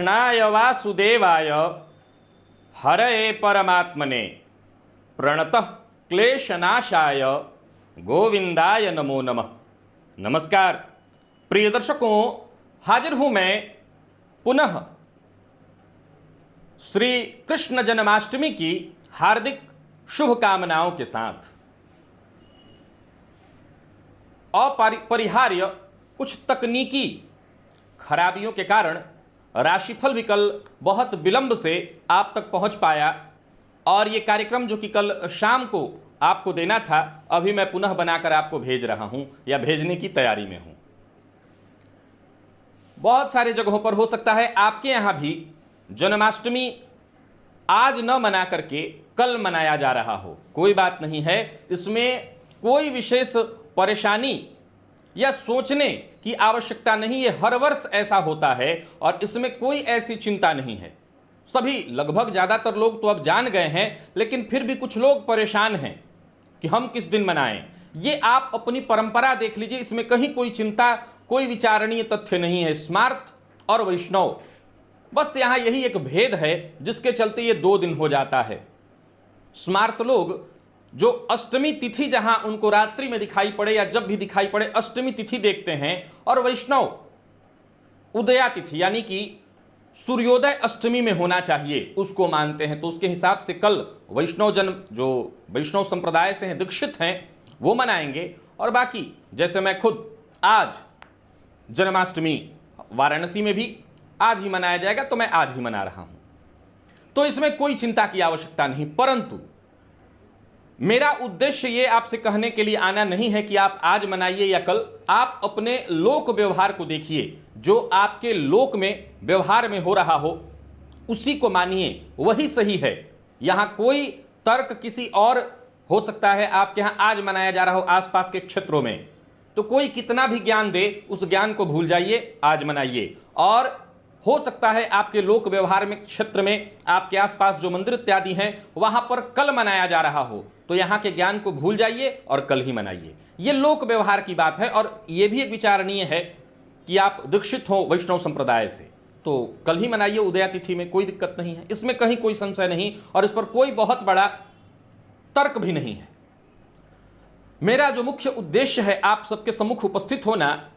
कृष्णाय वासुदेवाय हरये परमात्मने प्रणतः क्लेशनाशाय गोविंदाय नमो नमः। नमस्कार प्रिय दर्शकों, हाजिर हूं मैं पुनः श्री कृष्ण जन्माष्टमी की हार्दिक शुभकामनाओं के साथ। अपरिहार्य कुछ तकनीकी खराबियों के कारण राशिफल भी कल बहुत विलंब से आप तक पहुंच पाया और ये कार्यक्रम जो कि कल शाम को आपको देना था, अभी मैं पुनः बनाकर आपको भेज रहा हूं या भेजने की तैयारी में हूं। बहुत सारे जगहों पर हो सकता है आपके यहां भी जन्माष्टमी आज न मना करके कल मनाया जा रहा हो। कोई बात नहीं है, इसमें कोई विशेष परेशानी या सोचने की आवश्यकता नहीं है। हर वर्ष ऐसा होता है और इसमें कोई ऐसी चिंता नहीं है। सभी लगभग ज़्यादातर लोग तो अब जान गए हैं, लेकिन फिर भी कुछ लोग परेशान हैं कि हम किस दिन मनाएं। ये आप अपनी परंपरा देख लीजिए, इसमें कहीं कोई चिंता, कोई विचारणीय तथ्य नहीं है। स्मार्त और वैष्णव, बस यहाँ यही एक भेद है जिसके चलते ये 2 दिन हो जाता है। स्मार्त लोग जो अष्टमी तिथि जहां उनको रात्रि में दिखाई पड़े या जब भी दिखाई पड़े अष्टमी तिथि देखते हैं, और वैष्णव उदया तिथि यानी कि सूर्योदय अष्टमी में होना चाहिए उसको मानते हैं। तो उसके हिसाब से कल वैष्णव जन जो वैष्णव संप्रदाय से हैं, दीक्षित हैं, वो मनाएंगे। और बाकी जैसे मैं खुद आज जन्माष्टमी वाराणसी में भी आज ही मनाया जाएगा, तो मैं आज ही मना रहा हूं। तो इसमें कोई चिंता की आवश्यकता नहीं। परंतु मेरा उद्देश्य ये आपसे कहने के लिए आना नहीं है कि आप आज मनाइए या कल। आप अपने लोक व्यवहार को देखिए, जो आपके लोक में व्यवहार में हो रहा हो उसी को मानिए, वही सही है। यहां कोई तर्क किसी और हो सकता है, आपके यहां आज मनाया जा रहा हो आसपास के क्षेत्रों में, तो कोई कितना भी ज्ञान दे उस ज्ञान को भूल जाइए, आज मनाइए। और हो सकता है आपके लोक व्यवहार में क्षेत्र में आपके आसपास जो मंदिर इत्यादि हैं वहां पर कल मनाया जा रहा हो, तो यहां के ज्ञान को भूल जाइए और कल ही मनाइए। ये लोक व्यवहार की बात है। और यह भी एक विचारणीय है कि आप दीक्षित हो वैष्णव संप्रदाय से, तो कल ही मनाइए उदया तिथि में, कोई दिक्कत नहीं है, इसमें कहीं कोई संशय नहीं और इस पर कोई बहुत बड़ा तर्क भी नहीं है। मेरा जो मुख्य उद्देश्य है आप सबके सम्मुख उपस्थित होना,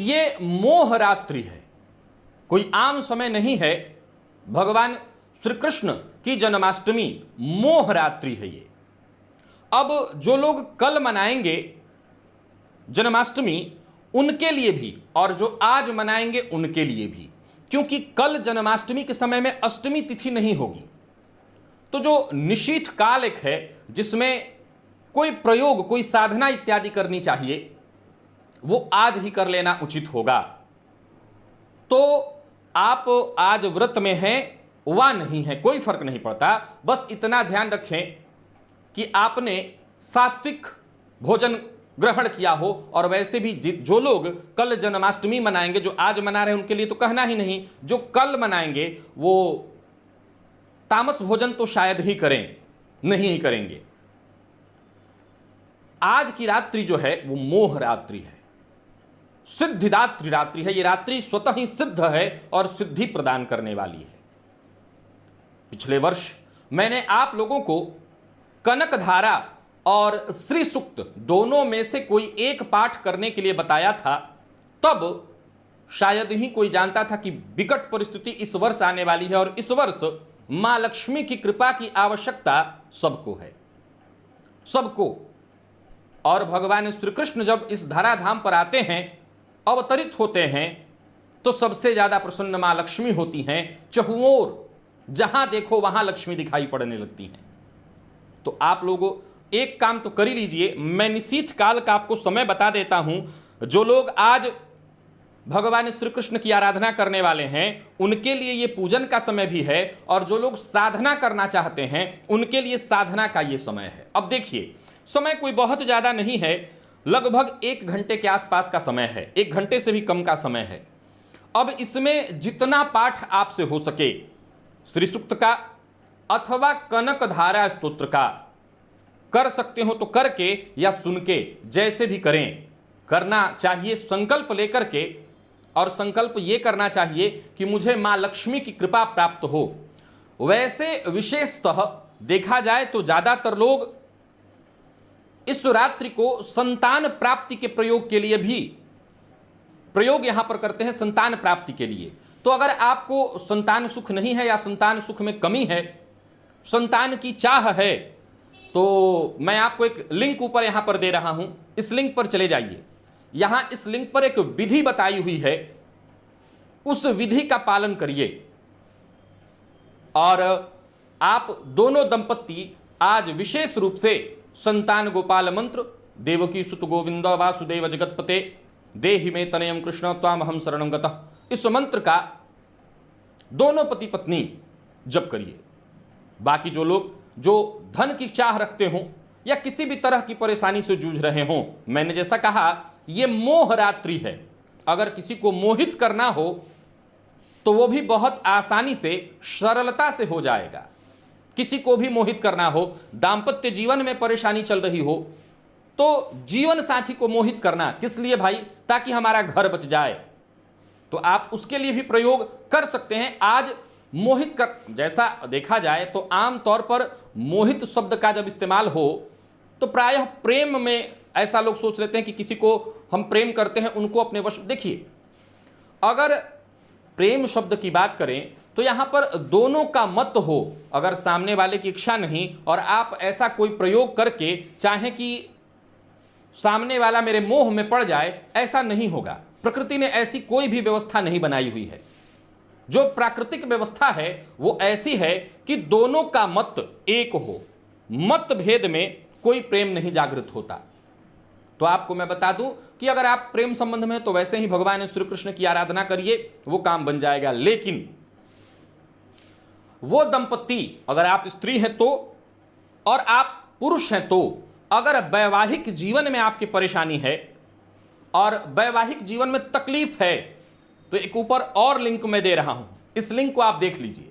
ये मोह रात्रि है, कोई आम समय नहीं है। भगवान श्री कृष्ण की जन्माष्टमी मोह रात्रि है ये। अब जो लोग कल मनाएंगे जन्माष्टमी, उनके लिए भी और जो आज मनाएंगे उनके लिए भी, क्योंकि कल जन्माष्टमी के समय में अष्टमी तिथि नहीं होगी। तो जो निशीथ काल एक है जिसमें कोई प्रयोग, कोई साधना इत्यादि करनी चाहिए, वो आज ही कर लेना उचित होगा। तो आप आज व्रत में हैं वा नहीं है, कोई फर्क नहीं पड़ता। बस इतना ध्यान रखें कि आपने सात्विक भोजन ग्रहण किया हो। और वैसे भी जो लोग कल जन्माष्टमी मनाएंगे, जो आज मना रहे हैं उनके लिए तो कहना ही नहीं, जो कल मनाएंगे वो तामस भोजन तो शायद ही करें, नहीं ही करेंगे। आज की रात्रि जो है वो मोह रात्रि है, सिद्धिदात्री रात्रि है। ये रात्रि स्वतः ही सिद्ध है और सिद्धि प्रदान करने वाली है। पिछले वर्ष मैंने आप लोगों को कनकधारा और श्री सूक्त दोनों में से कोई एक पाठ करने के लिए बताया था। तब शायद ही कोई जानता था कि विकट परिस्थिति इस वर्ष आने वाली है और इस वर्ष मां लक्ष्मी की कृपा की आवश्यकता सबको है, सबको। और भगवान श्री कृष्ण जब इस धराधाम पर आते हैं, अवतरित होते हैं, तो सबसे ज्यादा प्रसन्न मां लक्ष्मी होती हैं। चहुओर जहां देखो वहां लक्ष्मी दिखाई पड़ने लगती हैं। तो आप लोगों एक काम तो कर ही लीजिए, मैं निशीथ काल का आपको समय बता देता हूं। जो लोग आज भगवान श्री कृष्ण की आराधना करने वाले हैं उनके लिए ये पूजन का समय भी है, और जो लोग साधना करना चाहते हैं उनके लिए साधना का ये समय है। अब देखिए, समय कोई बहुत ज्यादा नहीं है, लगभग 1 घंटे के आसपास का समय है, 1 घंटे से भी कम का समय है। अब इसमें जितना पाठ आपसे हो सके, श्री सूक्त का अथवा कनकधारा स्तोत्र का कर सकते हो तो करके या सुन के, जैसे भी करें, करना चाहिए। संकल्प लेकर के और संकल्प ये करना चाहिए कि मुझे मां लक्ष्मी की कृपा प्राप्त हो। वैसे विशेषतः देखा जाए तो ज्यादातर लोग इस रात्रि को संतान प्राप्ति के प्रयोग के लिए भी प्रयोग यहां पर करते हैं, संतान प्राप्ति के लिए। तो अगर आपको संतान सुख नहीं है या संतान सुख में कमी है, संतान की चाह है, तो मैं आपको एक लिंक ऊपर यहां पर दे रहा हूं, इस लिंक पर चले जाइए। यहां इस लिंक पर एक विधि बताई हुई है, उस विधि का पालन करिए और आप दोनों दंपत्ति आज विशेष रूप से संतान गोपाल मंत्र, देवकी सुत गोविंद वासुदेव जगतपते देहि में तनयम कृष्ण त्वामहं शरणं गतः, इस मंत्र का दोनों पति पत्नी जप करिए। बाकी जो लोग जो धन की चाह रखते हों या किसी भी तरह की परेशानी से जूझ रहे हों, मैंने जैसा कहा यह मोह रात्रि है। अगर किसी को मोहित करना हो तो वो भी बहुत आसानी से, सरलता से हो जाएगा। किसी को भी मोहित करना हो, दाम्पत्य जीवन में परेशानी चल रही हो, तो जीवन साथी को मोहित करना किस लिए भाई? ताकि हमारा घर बच जाए। तो आप उसके लिए भी प्रयोग कर सकते हैं। आज मोहित कर, जैसा देखा जाए तो आम तौर पर मोहित शब्द का जब इस्तेमाल हो तो प्रायः प्रेम में ऐसा लोग सोच लेते हैं कि किसी को हम प्रेम करते हैं, उनको अपने वश। देखिए, अगर प्रेम शब्द की बात करें तो यहां पर दोनों का मत हो, अगर सामने वाले की इच्छा नहीं और आप ऐसा कोई प्रयोग करके चाहें कि सामने वाला मेरे मोह में पड़ जाए, ऐसा नहीं होगा। प्रकृति ने ऐसी कोई भी व्यवस्था नहीं बनाई हुई है। जो प्राकृतिक व्यवस्था है वो ऐसी है कि दोनों का मत एक हो, मतभेद में कोई प्रेम नहीं जागृत होता। तो आपको मैं बता दूं कि अगर आप प्रेम संबंध में, तो वैसे ही भगवान श्री कृष्ण की आराधना करिए, वो काम बन जाएगा। लेकिन वो दंपत्ति, अगर आप स्त्री हैं तो और आप पुरुष हैं तो, अगर वैवाहिक जीवन में आपकी परेशानी है और वैवाहिक जीवन में तकलीफ है, तो एक ऊपर और लिंक मैं दे रहा हूं, इस लिंक को आप देख लीजिए।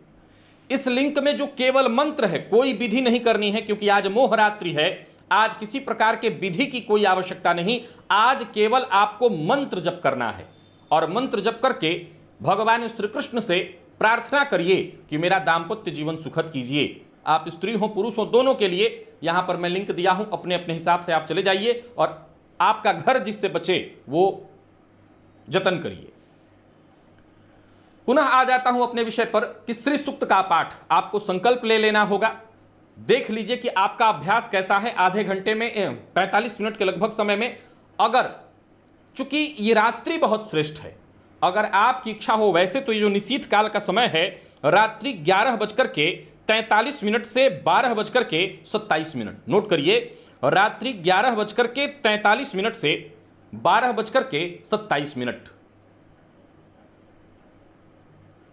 इस लिंक में जो केवल मंत्र है, कोई विधि नहीं करनी है, क्योंकि आज मोह रात्रि है। आज किसी प्रकार के विधि की कोई आवश्यकता नहीं। आज केवल आपको मंत्र जप करना है और मंत्र जप करके भगवान श्री कृष्ण से प्रार्थना करिए कि मेरा दाम्पत्य जीवन सुखद कीजिए। आप स्त्री हो पुरुष हो, दोनों के लिए यहां पर मैं लिंक दिया हूं, अपने अपने हिसाब से आप चले जाइए और आपका घर जिससे बचे वो जतन करिए। पुनः आ जाता हूं अपने विषय पर कि श्री सूक्त का पाठ आपको संकल्प ले लेना होगा। देख लीजिए कि आपका अभ्यास कैसा है। आधे घंटे में 45 मिनट के लगभग समय में, अगर चूंकि ये रात्रि बहुत श्रेष्ठ है, अगर आपकी इच्छा हो, वैसे तो ये जो निशीथ काल का समय है रात्रि 11:43 से 12:27, नोट करिए, रात्रि 11:43 से 12:27।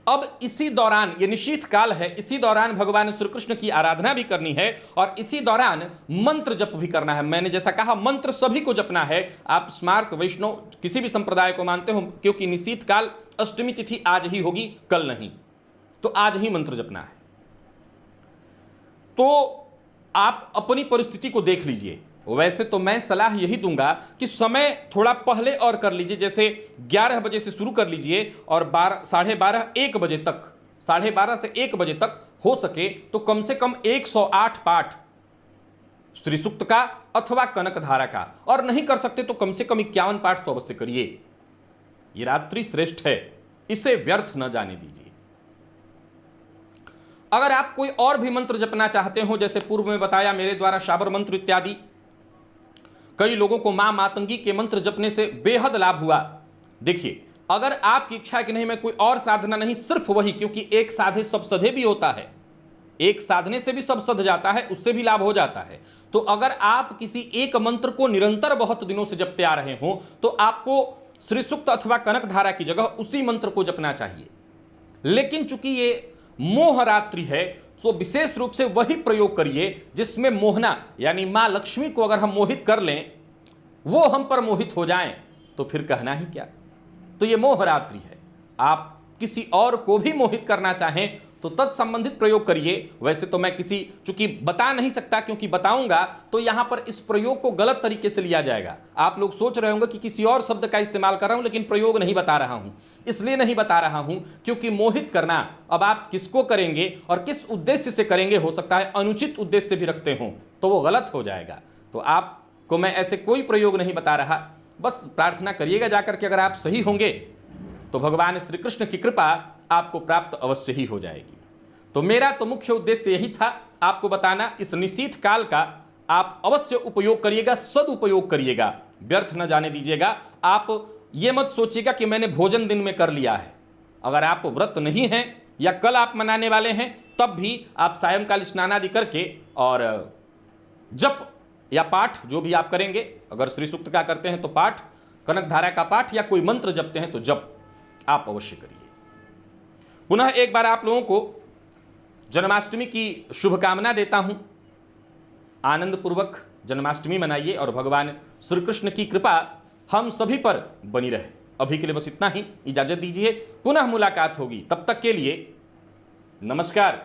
अब इसी दौरान, ये निशीथ काल है, इसी दौरान भगवान श्री कृष्ण की आराधना भी करनी है और इसी दौरान मंत्र जप भी करना है। मैंने जैसा कहा मंत्र सभी को जपना है। आप स्मार्त वैष्णव किसी भी संप्रदाय को मानते हो, क्योंकि निशीथ काल अष्टमी तिथि आज ही होगी, कल नहीं, तो आज ही मंत्र जपना है। तो आप अपनी परिस्थिति को देख लीजिए। वैसे तो मैं सलाह यही दूंगा कि समय थोड़ा पहले और कर लीजिए, जैसे 11 बजे से शुरू कर लीजिए और 12, 12:30, 1 बजे तक, 12:30 से 1 बजे तक हो सके तो कम से कम 108 पाठ श्री सूक्त का अथवा कनक धारा का, और नहीं कर सकते तो कम से कम 51 पाठ तो अवश्य करिए। ये रात्रि श्रेष्ठ है, इसे व्यर्थ न जाने दीजिए। अगर आप कोई और भी मंत्र जपना चाहते हो, जैसे पूर्व में बताया मेरे द्वारा शाबर मंत्र इत्यादि, कई लोगों को मां मातंगी के मंत्र जपने से बेहद लाभ हुआ। देखिए, अगर आपकी इच्छा है कि नहीं मैं कोई और साधना नहीं, सिर्फ वही, क्योंकि एक साधे सब सधे भी होता है, एक साधने से भी सब सध जाता है, उससे भी लाभ हो जाता है। तो अगर आप किसी एक मंत्र को निरंतर बहुत दिनों से जपते आ रहे हो तो आपको श्री सूक्त अथवा कनक धारा की जगह उसी मंत्र को जपना चाहिए। लेकिन चूंकि ये मोह रात्रि है तो विशेष रूप से वही प्रयोग करिए जिसमें मोहना, यानी मां लक्ष्मी को अगर हम मोहित कर लें, वो हम पर मोहित हो जाएं, तो फिर कहना ही क्या। तो ये मोह रात्रि है। आप किसी और को भी मोहित करना चाहें तो तत्संबंधित प्रयोग करिए। वैसे तो मैं चूंकि बता नहीं सकता, क्योंकि बताऊंगा तो यहां पर इस प्रयोग को गलत तरीके से लिया जाएगा। आप लोग सोच रहे होंगे कि किसी और शब्द का इस्तेमाल कर रहा हूं, लेकिन प्रयोग नहीं बता रहा हूं। इसलिए नहीं बता रहा हूं क्योंकि मोहित करना, अब आप किसको करेंगे और किस उद्देश्य से करेंगे, हो सकता है अनुचित उद्देश्य भी रखते हों, तो वो गलत हो जाएगा। तो आपको मैं ऐसे कोई प्रयोग नहीं बता रहा। बस प्रार्थना करिएगा जाकर के, अगर आप सही होंगे तो भगवान श्री कृष्ण की कृपा आपको प्राप्त अवश्य ही हो जाएगी। तो मेरा तो मुख्य उद्देश्य यही था आपको बताना। इस निशीथ काल का आप अवश्य उपयोग करिएगा, सदुपयोग करिएगा, व्यर्थ न जाने दीजिएगा। आप ये मत सोचिएगा कि मैंने भोजन दिन में कर लिया है। अगर आप व्रत नहीं हैं या कल आप मनाने वाले हैं, तब भी आप सायंकाल स्नान आदि करके और जप या पाठ जो भी आप करेंगे, अगर श्री सूक्त का करते हैं तो पाठ, कनक धारा का पाठ, या कोई मंत्र जपते हैं तो जप आप अवश्य करिए। पुनः एक बार आप लोगों को जन्माष्टमी की शुभकामना देता हूं। आनंद पूर्वक जन्माष्टमी मनाइए और भगवान श्री कृष्ण की कृपा हम सभी पर बनी रहे। अभी के लिए बस इतना ही, इजाजत दीजिए, पुनः मुलाकात होगी। तब तक के लिए नमस्कार।